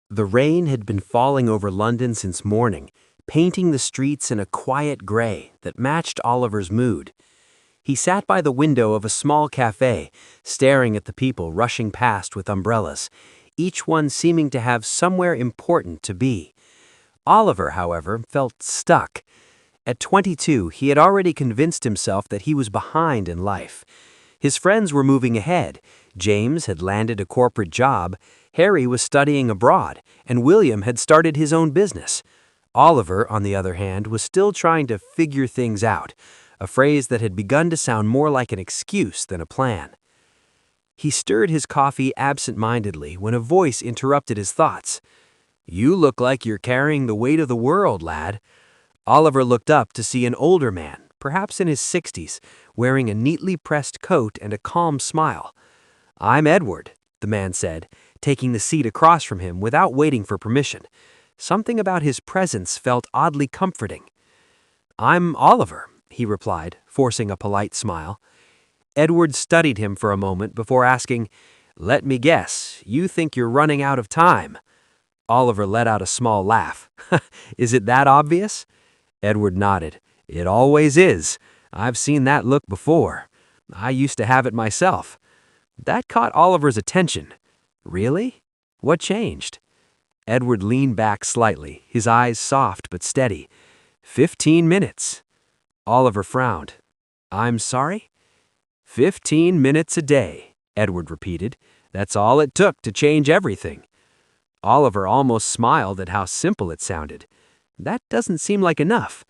The rain had been falling over London since morning, painting the streets in a quiet gray that matched Oliver's mood. He sat by the window of a small cafe, staring at the people rushing past with umbrellas, each one seeming to have somewhere important to be. Oliver, however, felt stuck. At 22, he had already convinced himself that he was behind in life. His friends were moving ahead. James had landed a corporate job, Harry was studying abroad, and William had started his own business. Oliver, on the other hand, was still trying to figure things out, a phrase that had begun to sound more like an excuse than a plan. He stirred his coffee absent-mindedly when a voice interrupted his thoughts. "You look like you're carrying the weight of the world, lad." Oliver looked up to see an older man, perhaps in his 60s, wearing a neatly pressed coat and a calm smile. "I'm Edward," the man said, taking the seat across from him without waiting for permission. Something about his presence felt oddly comforting. "I'm Oliver," he replied, forcing a polite smile. Edward studied him for a moment before asking, "Let me guess, you think you're running out of time?" Oliver let out a small laugh. "Is it that obvious?" Edward nodded. "It always is. I've seen that look before. I used to have it myself." That caught Oliver's attention. "Really? What changed?" Edward leaned back slightly, his eyes soft but steady. 15 minutes. Oliver frowned. "I'm sorry?" 15 minutes a day, Edward repeated. "That's all it took to change everything." Oliver almost smiled at how simple it sounded. "That doesn't seem like enough."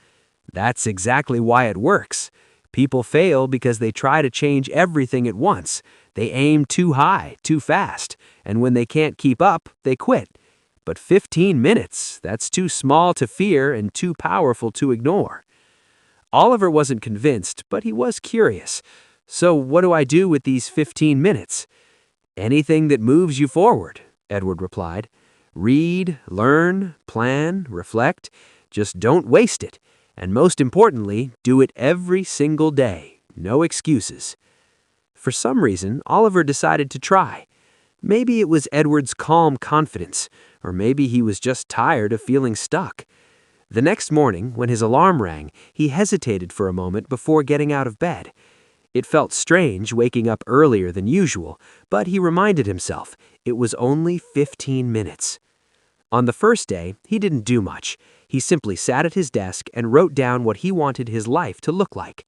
"That's exactly why it works. People fail because they try to change everything at once. They aim too high, too fast, and when they can't keep up, they quit. But 15 minutes, that's too small to fear and too powerful to ignore." Oliver wasn't convinced, but he was curious. "So what do I do with these 15 minutes?" "Anything that moves you forward," Edward replied. "Read, learn, plan, reflect. Just don't waste it. And most importantly, do it every single day. No excuses." For some reason, Oliver decided to try. Maybe it was Edward's calm confidence, or maybe he was just tired of feeling stuck. The next morning, when his alarm rang, he hesitated for a moment before getting out of bed. It felt strange waking up earlier than usual, but he reminded himself it was only 15 minutes. On the first day, he didn't do much. He simply sat at his desk and wrote down what he wanted his life to look like.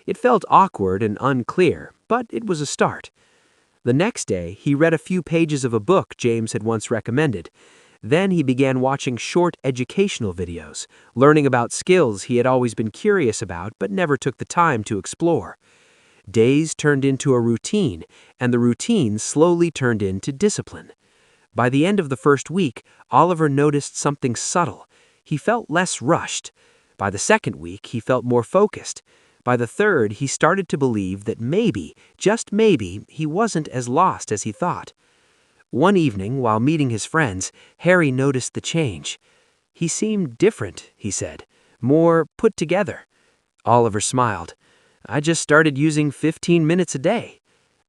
It felt awkward and unclear, but it was a start. The next day, he read a few pages of a book James had once recommended. Then he began watching short educational videos, learning about skills he had always been curious about but never took the time to explore. Days turned into a routine, and the routine slowly turned into discipline. By the end of the first week, Oliver noticed something subtle. He felt less rushed. By the second week, he felt more focused. By the third, he started to believe that maybe, just maybe, he wasn't as lost as he thought. One evening, while meeting his friends, Harry noticed the change. "He seemed different," he said, "more put together." Oliver smiled. "I just started using 15 minutes a day."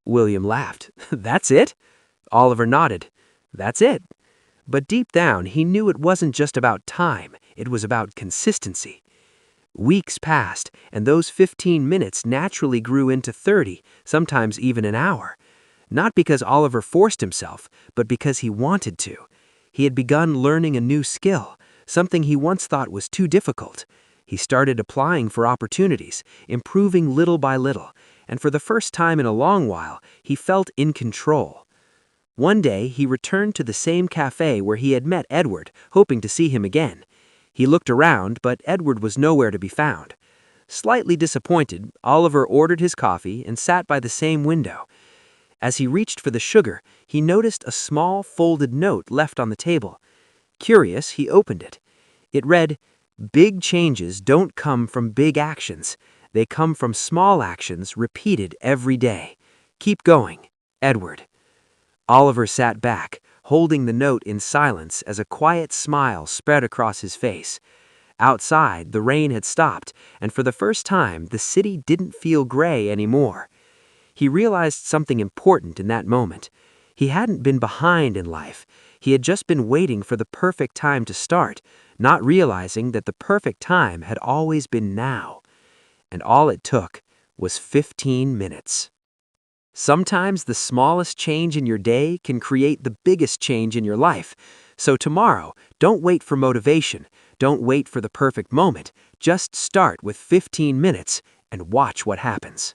William laughed. "That's it?" Oliver nodded. "That's it." But deep down, he knew it wasn't just about time, it was about consistency. Weeks passed, and those 15 minutes naturally grew into 30, sometimes even an hour. Not because Oliver forced himself, but because he wanted to. He had begun learning a new skill, something he once thought was too difficult. He started applying for opportunities, improving little by little, and for the first time in a long while, he felt in control. One day, he returned to the same cafe where he had met Edward, hoping to see him again. He looked around, but Edward was nowhere to be found. Slightly disappointed, Oliver ordered his coffee and sat by the same window. As he reached for the sugar, he noticed a small folded note left on the table. Curious, he opened it. It read, "Big changes don't come from big actions. They come from small actions repeated every day. Keep going, Edward." Oliver sat back, holding the note in silence as a quiet smile spread across his face. Outside, the rain had stopped, and for the first time, the city didn't feel gray anymore. He realized something important in that moment. He hadn't been behind in life. He had just been waiting for the perfect time to start, not realizing that the perfect time had always been now. And all it took was 15 minutes. Sometimes the smallest change in your day can create the biggest change in your life. So tomorrow, don't wait for motivation. Don't wait for the perfect moment. Just start with 15 minutes and watch what happens.